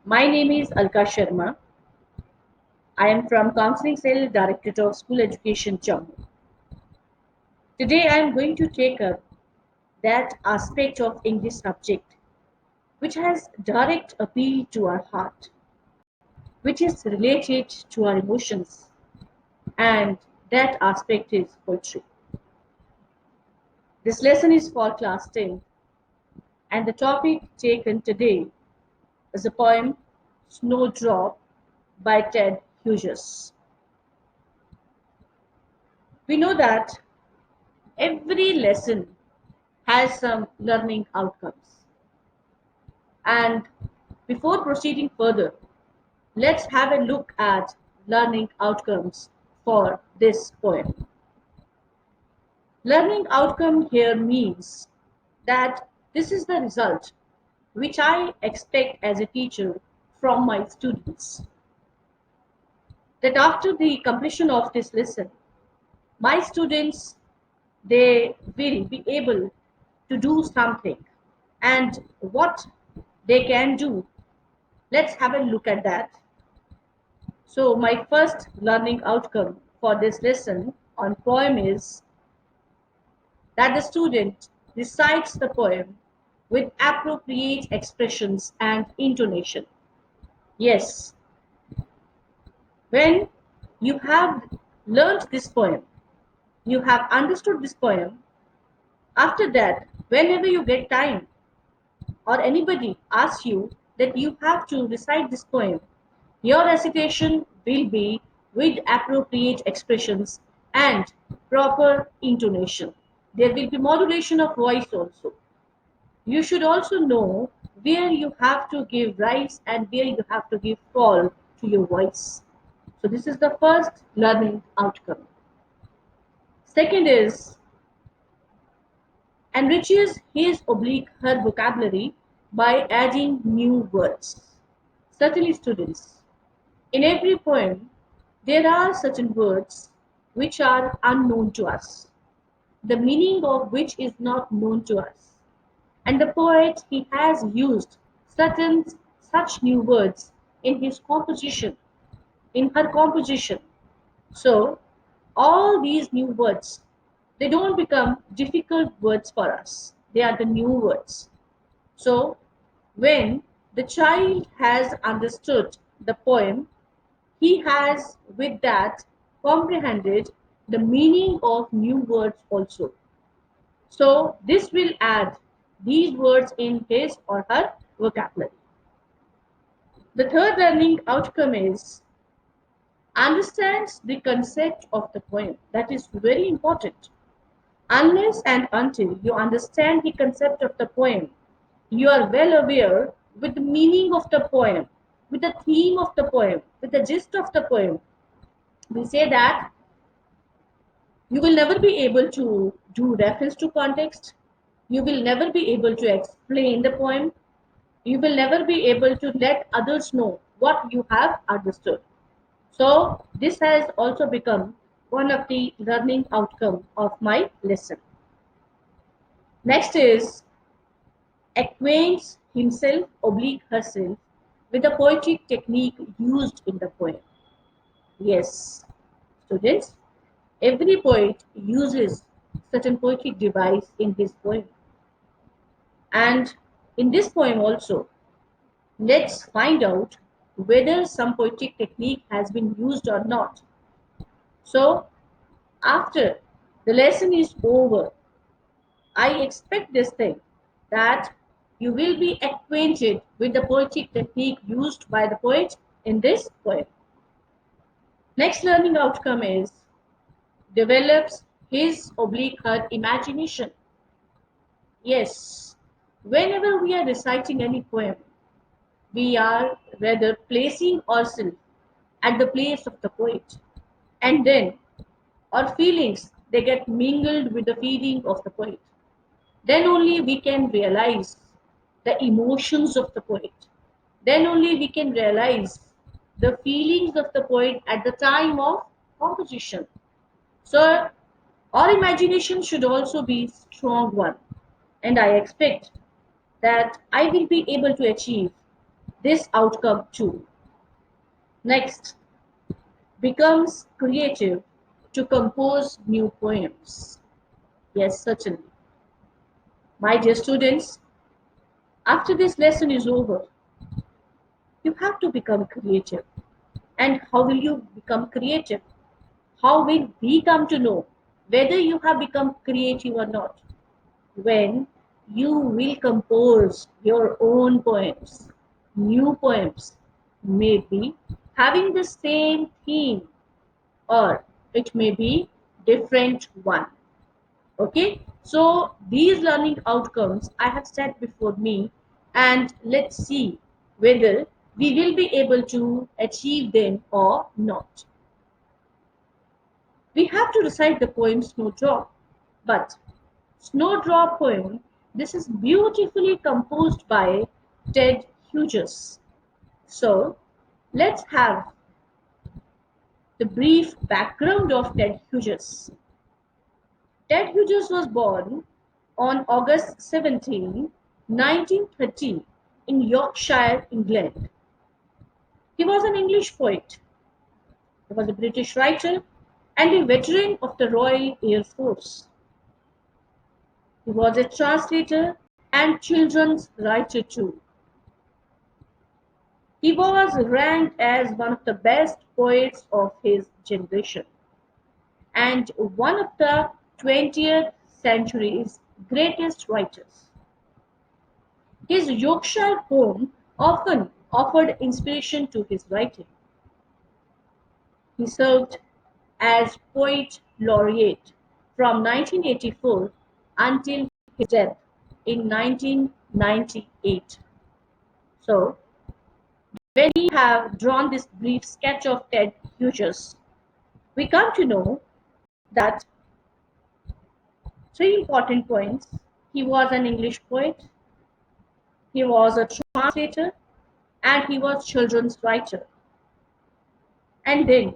My name is Alka Sharma. I am from Counseling Cell, Directorate of School Education, Jammu. Today I am going to take up that aspect of English subject which has direct appeal to our heart, which is related to our emotions, and that aspect is poetry. This lesson is for class 10, and the topic taken today is the poem Snowdrop by Ted Hughes. We know that every lesson has some learning outcomes. And before proceeding further, let's have a look at learning outcomes for this poem. Learning outcome here means that this is the result which I expect as a teacher from my students. That after the completion of this lesson, my students they will be able to do something, and what they can do, let's have a look at that. So my first learning outcome for this lesson on poem is that the student recites the poem with appropriate expressions and intonation. Yes, when you have learned this poem, you have understood this poem, after that, whenever you get time or anybody asks you that you have to recite this poem, your recitation will be with appropriate expressions and proper intonation. There will be modulation of voice also. You should also know where you have to give rise and where you have to give fall to your voice. So this is the first learning outcome. Second is enriches his oblique her vocabulary by adding new words. Certainly, students, in every poem, there are certain words which are unknown to us, the meaning of which is not known to us. And the poet, he has used certain such new words in his composition, in her composition. So, all these new words, they don't become difficult words for us. They are the new words. So, when the child has understood the poem, he has with that comprehended the meaning of new words also. So this will add these words in his or her vocabulary. The third learning outcome is understands the concept of the poem. That is very important. Unless and until you understand the concept of the poem, you are well aware with the meaning of the poem, with the theme of the poem, with the gist of the poem. We say that you will never be able to do reference to context. You will never be able to explain the poem. You will never be able to let others know what you have understood. So this has also become one of the learning outcome of my lesson. Next is acquaints himself oblique herself with the poetic technique used in the poem. Yes, students, every poet uses certain poetic device in his poem. And in this poem also, let's find out whether some poetic technique has been used or not. So, after the lesson is over, I expect this thing that you will be acquainted with the poetic technique used by the poet in this poem. Next learning outcome is develops his oblique her imagination. Yes, whenever we are reciting any poem, we are rather placing ourselves at the place of the poet. And then our feelings they get mingled with the feeling of the poet. Then only we can realize the emotions of the poet. Then only we can realize the feelings of the poet at the time of composition. So our imagination should also be strong one. And I expect that I will be able to achieve this outcome too. Next, becomes creative to compose new poems. Yes, certainly. My dear students, after this lesson is over, you have to become creative. And how will you become creative? How will we come to know whether you have become creative or not? When you will compose your own poems, new poems, maybe having the same theme or it may be different one. Okay, so these learning outcomes I have set before me, and let's see whether we will be able to achieve them or not. We have to recite the poem Snowdrop, but Snowdrop poem, this is beautifully composed by Ted Hughes. So let's have the brief background of Ted Hughes. Ted Hughes was born on August 17, 1930 in Yorkshire, England. He was an English poet. He was a British writer and a veteran of the Royal Air Force. He was a translator and children's writer too. He was ranked as one of the best poets of his generation and one of the 20th century's greatest writers. His Yorkshire home often offered inspiration to his writing. He served as poet laureate from 1984 until his death in 1998. So, when we have drawn this brief sketch of Ted Hughes, we come to know that three important points. He was an English poet, he was a translator, and he was children's writer. And then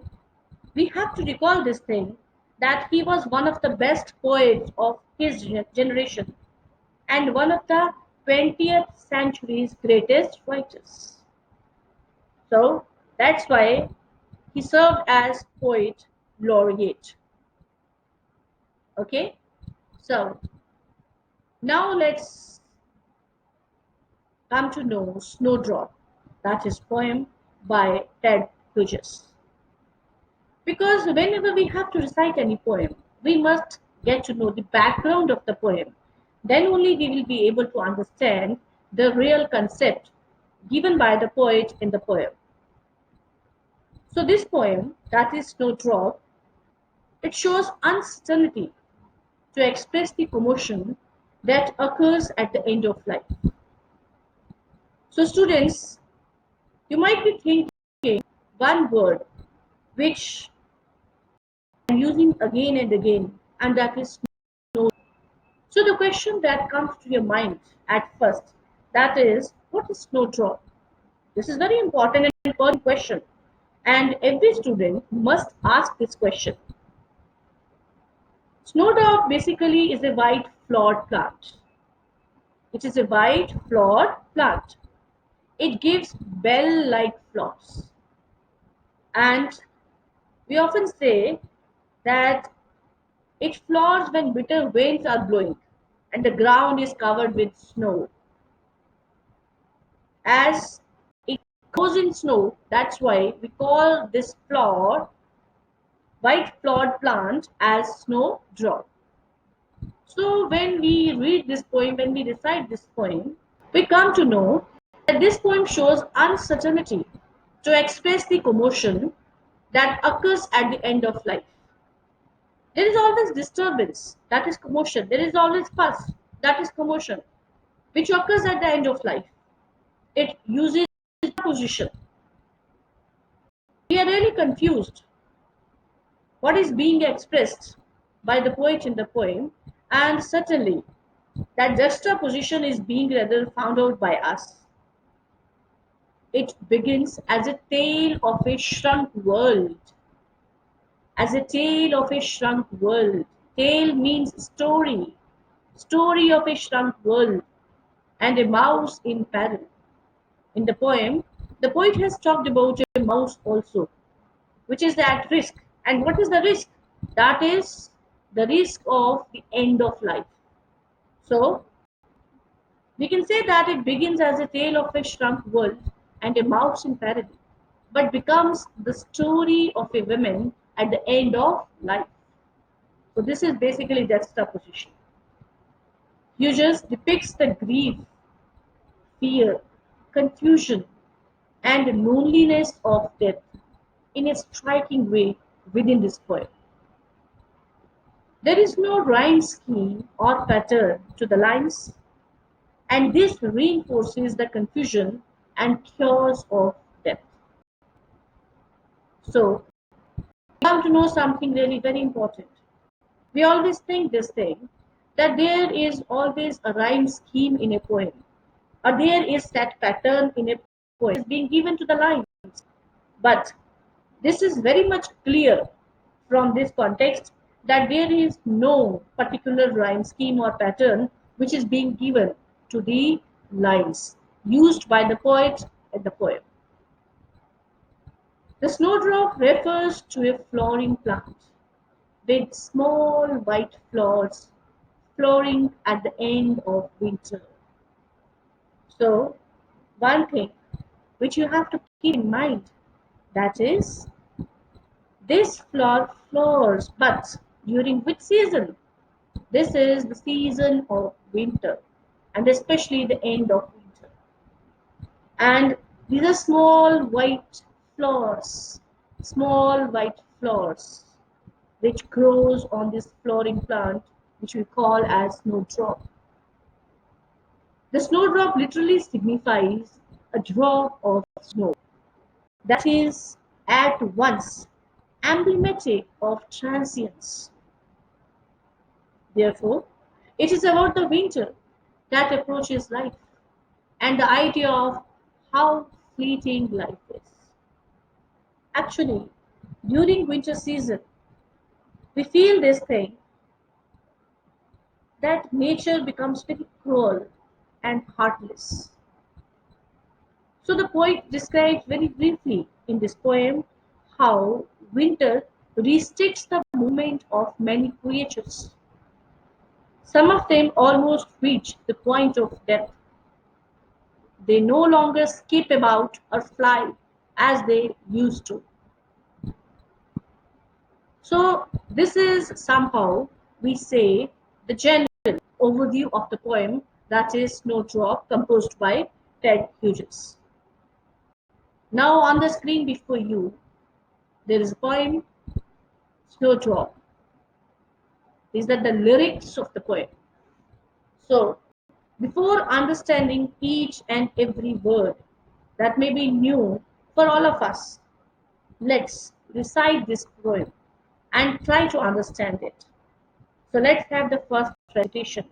we have to recall this thing that he was one of the best poets of his generation and one of the 20th century's greatest writers. So that's why he served as poet laureate. Okay, so now let's come to know Snowdrop, that is poem by Ted Hughes. Because whenever we have to recite any poem, we must get to know the background of the poem. Then only we will be able to understand the real concept given by the poet in the poem. So this poem, that is Snowdrop, it shows uncertainty to express the commotion that occurs at the end of life. So students, you might be thinking one word which I'm using again and again, and that is snow. So the question that comes to your mind at first, that is, what is snowdrop? This is very important and important question, and every student must ask this question. Snowdrop basically is a white flowered plant. It is a white flowered plant. It gives bell-like flowers, and we often say that it flowers when bitter winds are blowing and the ground is covered with snow. As it goes in snow, that's why we call this flower, white flowered plant, as snowdrop. So when we read this poem, when we recite this poem, we come to know that this poem shows uncertainty to express the commotion that occurs at the end of life. There is always disturbance, that is commotion. There is always fuss, that is commotion, which occurs at the end of life. It uses position. We are really confused what is being expressed by the poet in the poem, and certainly that juxtaposition is being rather found out by us. It begins as a tale of a shrunk world, as a tale of a shrunk world. Tale means story, story of a shrunk world, and a mouse in peril. In the poem, the poet has talked about a mouse also, which is at risk. And what is the risk? That is the risk of the end of life. So we can say that it begins as a tale of a shrunk world and a mouse in paradise, but becomes the story of a woman at the end of life. So this is basically juxtaposition. Hughes depicts the grief, fear, confusion, and loneliness of death in a striking way within this poem. There is no rhyme scheme or pattern to the lines, and this reinforces the confusion and chaos of death. So, we have to know something really very important. We always think this thing that there is always a rhyme scheme in a poem, or there is that pattern in a poem being given to the lines. But this is very much clear from this context that there is no particular rhyme scheme or pattern which is being given to the lines used by the poet in the poem. The snowdrop refers to a flowering plant with small white flowers flowering at the end of winter. So, one thing which you have to keep in mind, that is, this flower flowers but during which season? This is the season of winter, and especially the end of winter. And these are small white flowers, which grows on this flowering plant, which we call as snowdrop. The snowdrop literally signifies a drop of snow that is at once emblematic of transience. Therefore, it is about the winter that approaches life and the idea of how fleeting life is. Actually, during winter season, we feel this thing that nature becomes very cruel and heartless. So the poet describes very briefly in this poem how winter restricts the movement of many creatures. Some of them almost reach the point of death. They no longer skip about or fly as they used to. So, this is somehow, we say, the general overview of the poem, that is Snowdrop, composed by Ted Hughes. Now, on the screen before you, there is a poem, Snowdrop. These are the lyrics of the poem. So, before understanding each and every word that may be new for all of us, let's recite this poem and try to understand it. So let's have the first recitation.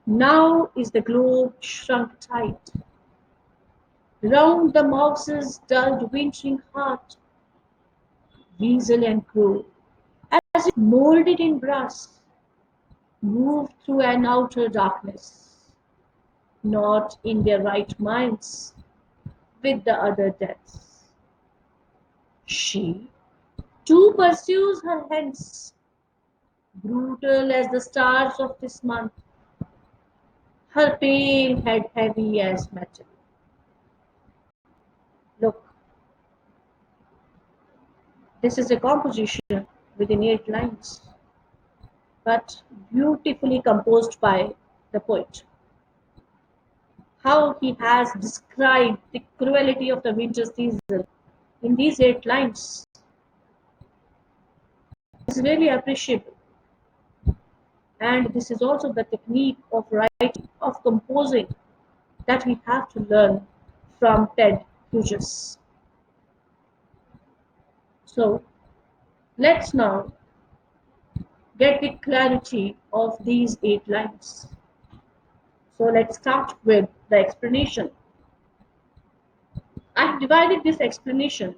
Now is the globe shrunk tight, round the mouse's dulled wintering heart, weasel and crow, as if molded in brass, move through an outer darkness, not in their right minds, with the other deaths. She too pursues her hence, brutal as the stars of this month, her pale head heavy as metal. Look, this is a composition within 8 lines, but beautifully composed by the poet. How he has described the cruelty of the winter season in these 8 lines is really appreciable. And this is also the technique of writing, of composing that we have to learn from Ted Hughes. So let's now get the clarity of these 8 lines. So let's start with the explanation. I've divided this explanation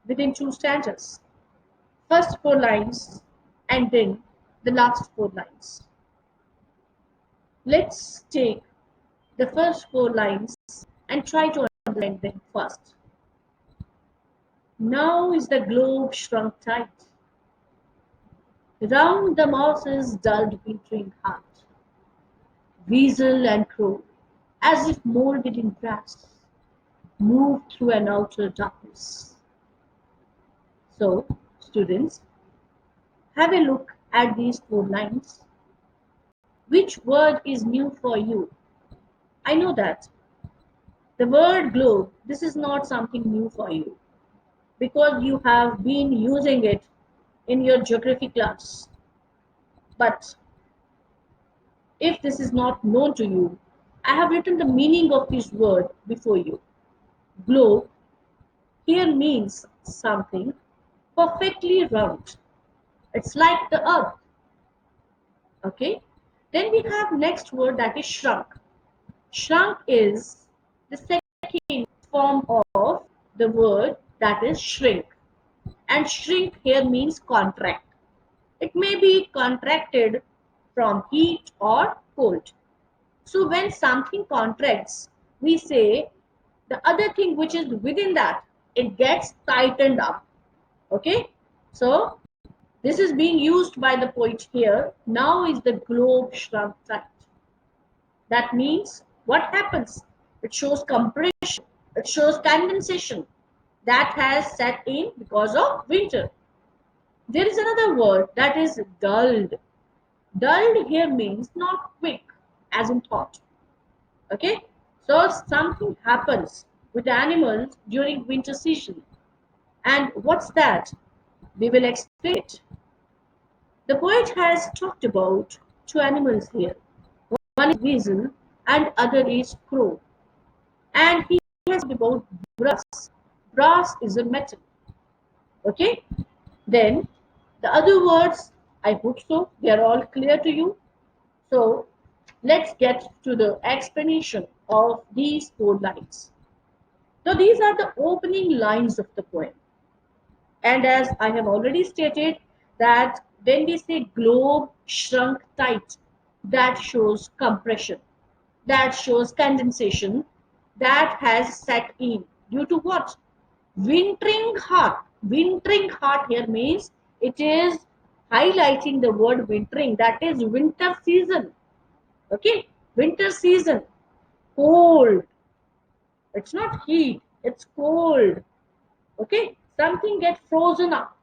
within 2 stanzas. First 4 lines and then the last 4 lines. Let's take the first four lines and try to understand them first. Now is the globe shrunk tight, round the mouse's dulled wintering heart. Weasel and crow, as if molded in brass, move through an outer darkness. So, students, have a look at these four lines. Which word is new for you? I know that the word globe, this is not something new for you because you have been using it in your geography class. But if this is not known to you, I have written the meaning of this word before you. Globe here means something perfectly round. It's like the earth. Okay. Then we have next word that is shrunk. Shrunk is the second form of the word that is shrink. And shrink here means contract. It may be contracted from heat or cold. So when something contracts, we say the other thing which is within that, it gets tightened up. Okay. So this is being used by the poet here. Now is the globe shrunk tight. That means what happens? It shows compression, it shows condensation that has set in because of winter. There is another word that is dulled. Dulled here means not quick, as in thought. Okay? So something happens with the animals during winter season. And what's that? We will explain it. The poet has talked about two animals here. One is weasel and other is crow. And he has talked about brass. Brass is a metal. Okay? Then the other words, I hope so, they are all clear to you. So let's get to the explanation of these four lines. So these are the opening lines of the poem. And as I have already stated, that when we say globe shrunk tight, that shows compression, that shows condensation, that has set in due to what? Wintering heart. Wintering heart here means it is highlighting the word wintering, that is winter season. Okay, winter season, cold. It's not heat, it's cold. Okay, something gets frozen up.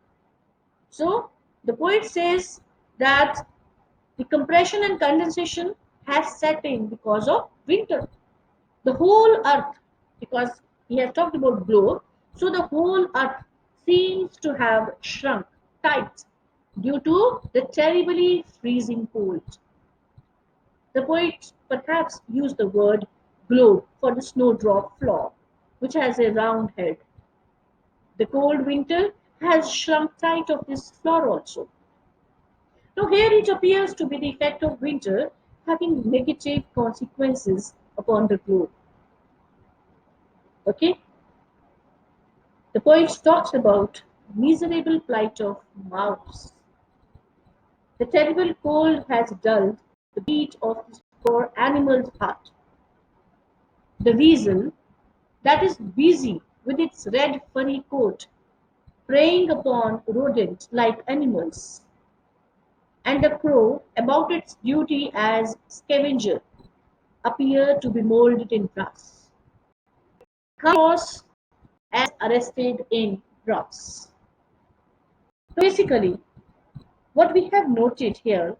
So the poet says that the compression and condensation has set in because of winter. The whole earth, because he has talked about globe, so the whole earth seems to have shrunk tight due to the terribly freezing cold. The poet perhaps used the word globe for the snowdrop flower, which has a round head. The cold winter has shrunk tight of this flower also. Now here it appears to be the effect of winter having negative consequences upon the globe. Okay? The poet talks about miserable plight of mouse. The terrible cold has dulled the beat of this poor animal's heart. The weasel, that is busy with its red furry coat, preying upon rodent like animals, and the crow, about its duty as scavenger, appear to be molded in brass. Chaos as arrested in brass. So basically, what we have noted here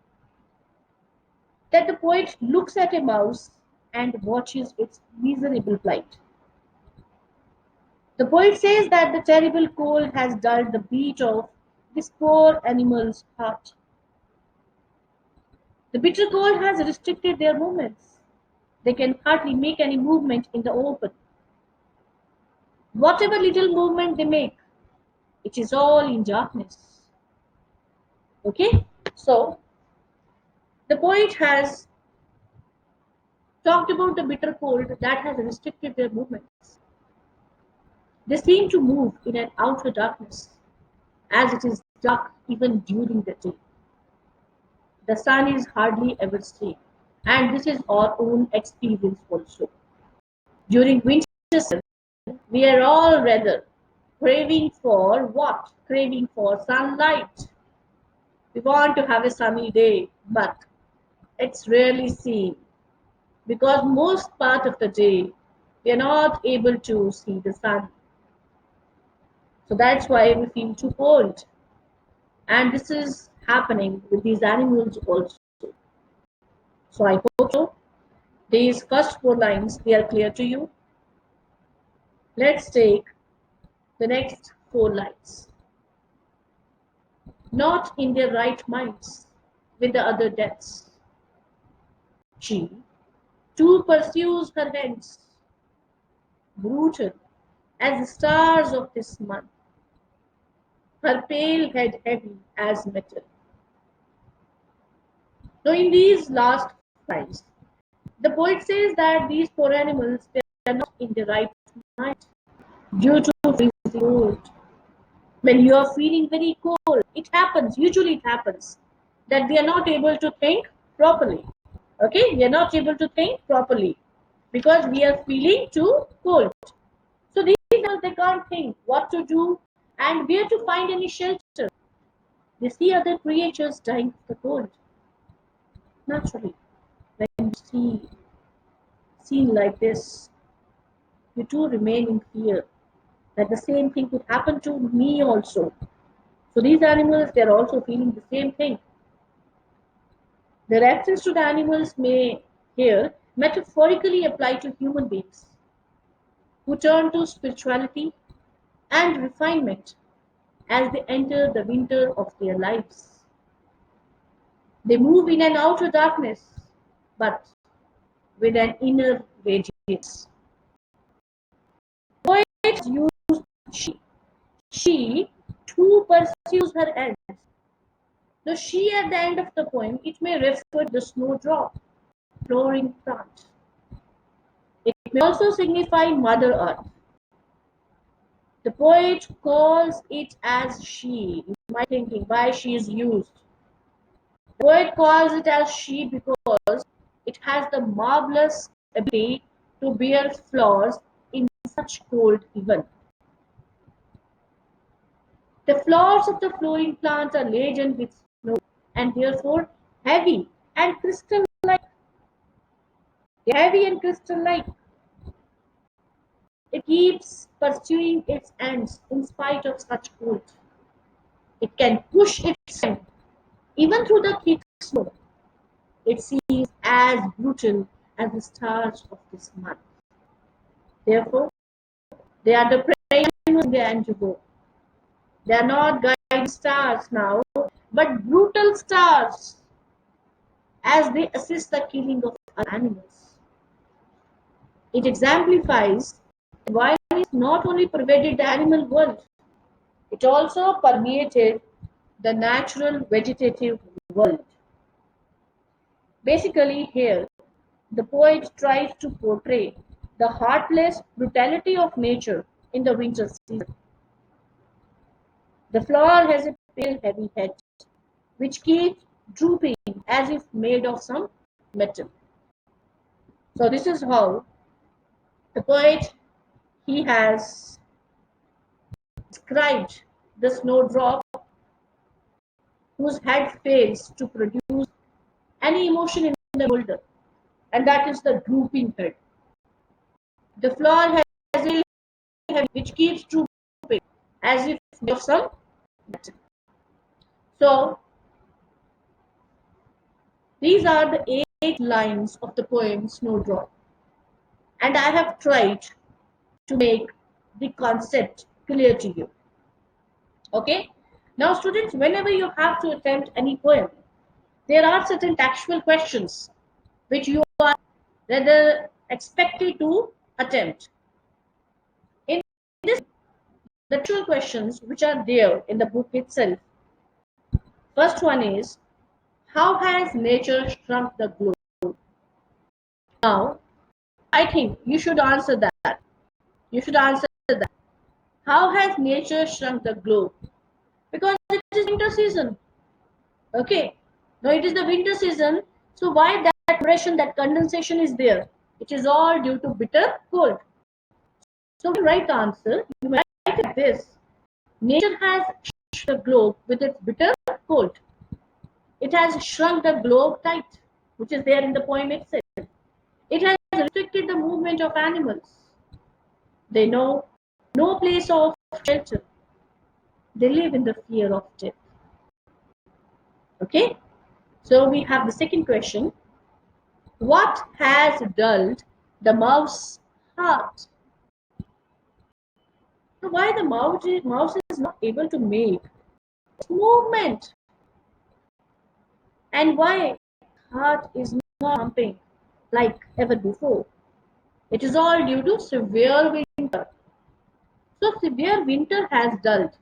that the poet looks at a mouse and watches its miserable plight. The poet says that the terrible cold has dulled the beat of this poor animal's heart. The bitter cold has restricted their movements. They can hardly make any movement in the open. Whatever little movement they make, it is all in darkness. Okay? So, the poet has talked about the bitter cold that has restricted their movements. They seem to move in an outer darkness, as it is dark even during the day. The sun is hardly ever seen. And this is our own experience also. During winter season, we are all rather craving for what? Craving for sunlight. We want to have a sunny day, but it's rarely seen because most part of the day we are not able to see the sun. So that's why we feel too cold. And this is happening with these animals also. So I hope so. These first four lines they are clear to you. Let's take the next four lines. Not in their right minds with the other deaths. She too pursues her ends, brutal as the stars of this month, her pale head heavy as metal. So in these last lines, the poet says that these poor animals they are not in the right mind due to freezing cold. When you are feeling very cold, it happens, usually it happens, that we are not able to think properly. Okay, we are not able to think properly because we are feeling too cold. So these animals they can't think what to do and where to find any shelter. They see other creatures dying of the cold. Naturally, when you see scene like this, you too remain in fear that the same thing could happen to me also. So these animals they are also feeling the same thing. The reference to the animals may here metaphorically apply to human beings who turn to spirituality and refinement as they enter the winter of their lives. They move in an outer darkness, but with an inner radiance. Poets use she. She too pursues her ends. The she at the end of the poem, it may refer to the snowdrop, flowering plant. It may also signify Mother Earth. The poet calls it as she. You might be thinking why she is used. The poet calls it as she because it has the marvelous ability to bear flowers in such cold even. The flowers of the flowering plant are laden with snow and therefore heavy and crystal-like. Heavy and crystal-like. It keeps pursuing its ends in spite of such cold. It can push its end even through the thick snow. It seems as brutal as the stars of this month. Therefore, they are the prey in the antidote. They are not guiding stars now, but brutal stars as they assist the killing of other animals. It exemplifies that violence not only pervaded the animal world, it also permeated the natural vegetative world. Basically, here, the poet tries to portray the heartless brutality of nature in the winter season. The flower has a pale, heavy head, which keeps drooping as if made of some metal. So this is how the poet he has described the snowdrop whose head fails to produce any emotion in the world, and that is the drooping head. The flower has a head which keeps drooping as if made of some metal. So these are the 8 lines of the poem Snowdrop, and I have tried to make the concept clear to you. Okay? Now, students, whenever you have to attempt any poem, there are certain textual questions which you are rather expected to attempt. In this, the textual questions which are there in the book itself, first one is how has nature shrunk the globe? Now, I think you should answer that. You should answer that. How has nature shrunk the globe? Because it is winter season. Okay. Now it is the winter season. So why that compression, that condensation is there. It is all due to bitter cold. So the right answer, you might write it like this. Nature has shrunk the globe with its bitter cold. It has shrunk the globe tight, which is there in the poem itself. It has restricted the movement of animals. They know no place of shelter. They live in the fear of death. Okay? So we have the second question. What has dulled the mouse's heart? So why the mouse is not able to make movement, and why heart is not pumping like ever before? It is all due to severe winter. So severe winter has dulled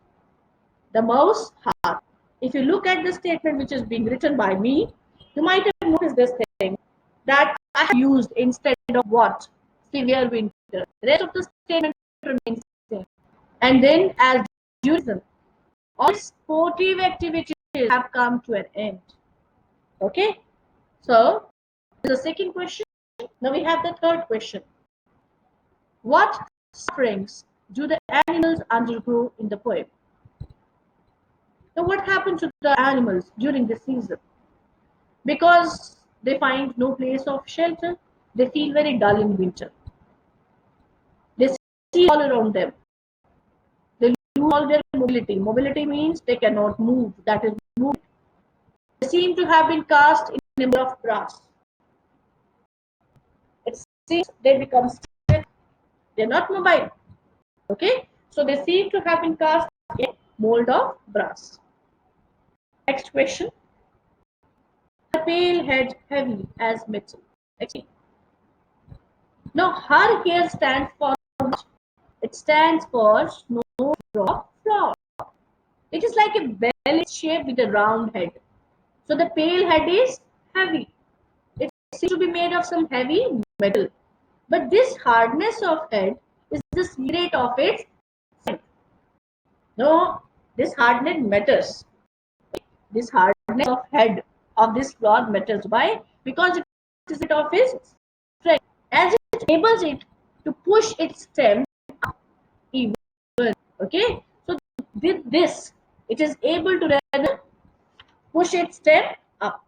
the mouse heart. If you look at the statement which is being written by me, you might have noticed this thing that I have used instead of what? Severe winter. The rest of the statement remains the same. And then as duration, all sportive activities have come to an end. Okay? So the second question. Now we have the third question. What sufferings do the animals undergo in the poem? So what happened to the animals during this season? Because they find no place of shelter, they feel very dull in winter. They see all around them. They lose all their mobility. Mobility means they cannot move. That is movement. They seem to have been cast in a mold of brass. It seems they become stiff. They're not mobile. Okay? So they seem to have been cast in a mold of brass. Next question. Her pale head heavy as metal. Now, her here stands for what? It stands for Snowdrop flower. It is like a bell shape with a round head. So the pale head is heavy. It seems to be made of some heavy metal. But this hardness of head is the secret of its strength. No, this hardness matters. This hardness of head of this cloth matters. Why? Because it is it of its strength. As it enables it to push its stem up even. Okay, so with this, it is able to rather push its stem up.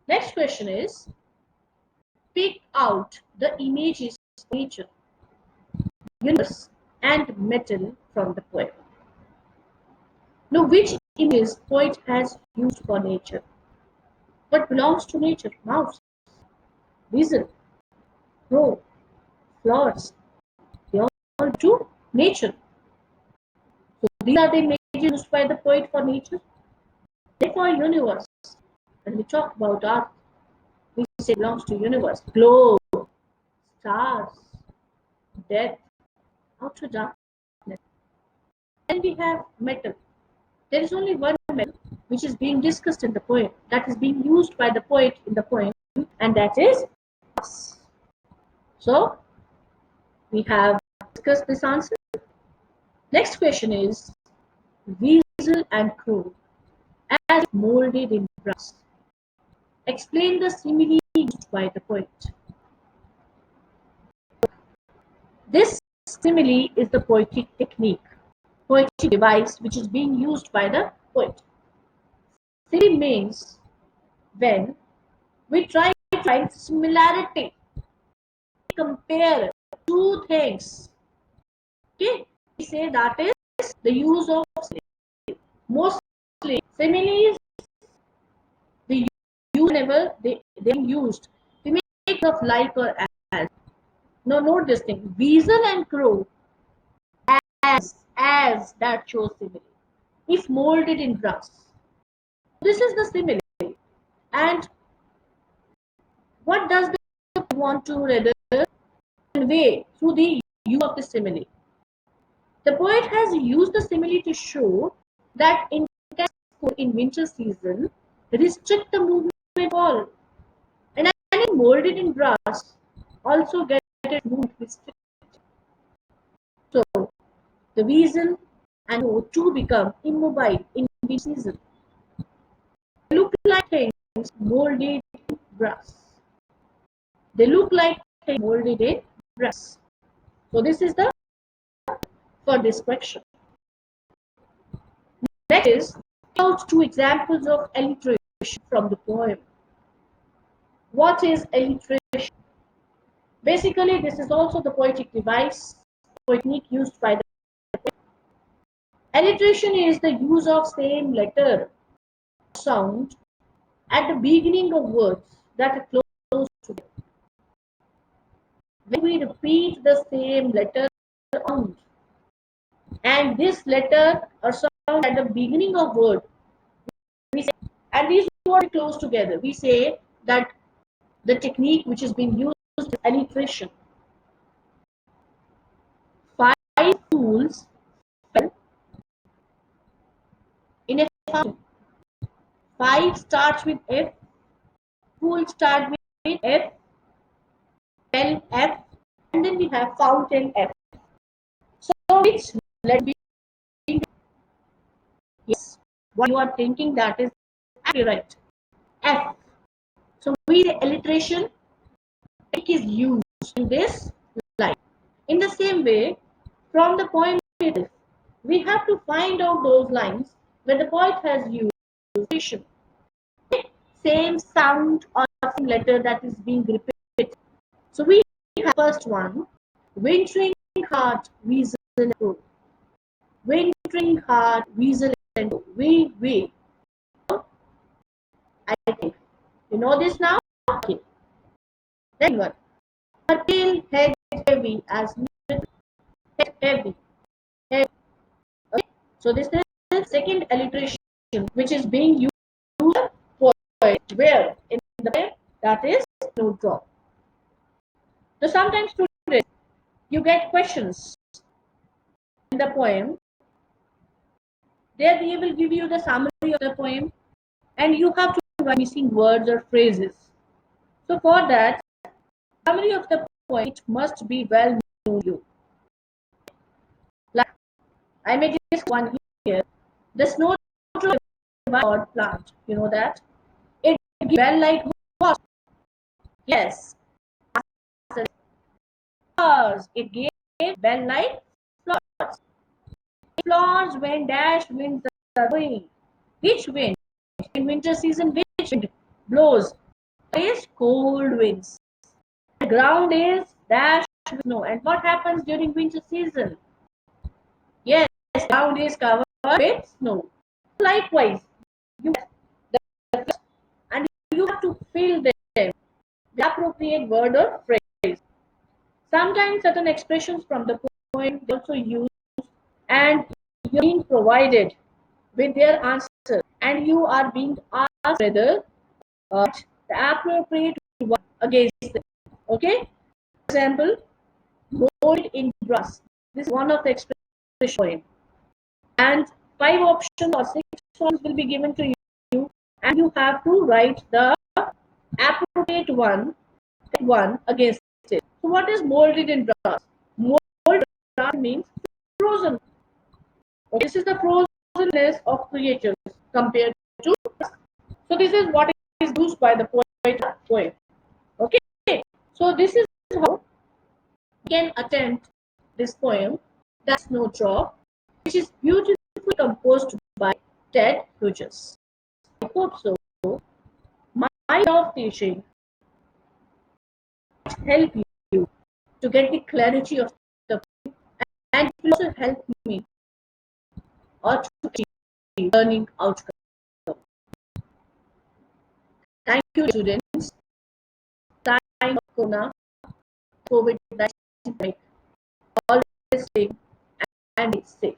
Next question is, pick out the images of nature, universe, and metal from the poem. Now, which image poet has used for nature? What belongs to nature? Mouse, weasel, crow, flowers. They all to nature. So these are the images used by the poet for nature. Therefore, universe. When we talk about Earth, we say it belongs to universe. Globe, stars, death, outer darkness. Then we have metal. There is only one metal which is being discussed in the poem, that is being used by the poet in the poem, and that is us. So we have discussed this answer. Next question is, weasel and crow as molded in brass. Explain the simile used by the poet. This simile is the poetic technique, poetic device which is being used by the poet. Simile means when we try to find similarity, compare two things. Okay, we say that is the use of simile. Mostly similes we use whenever they are used to make of like or as. Now note this thing: weasel and crow as that shows simile. If molded in brass, this is the simile. And what does the want to rather convey through the use of the simile? The poet has used the simile to show that in winter season restrict the movement of all, and any molded in brass also get its movement restricted. So the weasel and O2 become immobile in winter season. They look like things molded in brass. They look like they molded in brass. So this is the for this question. Next is out two examples of alliteration from the poem. What is alliteration? Basically, this is also the poetic device, technique used by the alliteration is the use of same letter sound at the beginning of words that are close together. When we repeat the same letter sound and this letter or sound at the beginning of word, we say, and these words are close together. We say that the technique which is being used is alliteration. Five fools fell in a fountain. Five starts with F, fools start with F, fell F, and then we have fountain F. So which let be yes. What you are thinking that is accurate. F. So we the alliteration is used in this line. In the same way, from the poem itself, we have to find out those lines where the poet has used alliteration. Same sound or same letter that is being repeated. So we have first one, wintering heart, weasel and crow. Wintering heart, weasel and crow. We. I think. You know this now? Okay. Then one. Her tail head heavy as head heavy. Head. Okay. So this is the second alliteration which is being used for where in the poem that is Snowdrop. So sometimes students you get questions in the poem. There they will give you the summary of the poem and you have to write missing words or phrases. So for that, summary of the poem it must be well known to you. Like I may just one here. The snowdrop is a god plant. You know that? It gives well like what? Yes. Flowers. It gave well like flowers. Flowers when dash winds are blowing. Which wind? In winter season, which wind blows? Is cold winds. The ground is dash with snow. And what happens during winter season? Yes, ground is covered with snow. Likewise, you the and you have to fill them the appropriate word or phrase. Sometimes certain expressions from the poem they also use and you're being provided with their answer and you are being asked whether the appropriate one against them. Okay? For example, mold in brass. This is one of the expression poem. And five options or six options will be given to you and you have to write the appropriate one against it. So what is molded in brass? Molded brass means frozen. Okay, this is the frozenness of creatures compared to brass. So this is what is used by the poem. Okay, so this is how we can attempt this poem, That's Snowdrop, which is beautifully composed by Ted Hughes. I hope so. My way of teaching help you to get the clarity of the poem and it will also help me or to achieve learning outcome. Thank you, students. Time of Corona, COVID-19, always stay and be safe.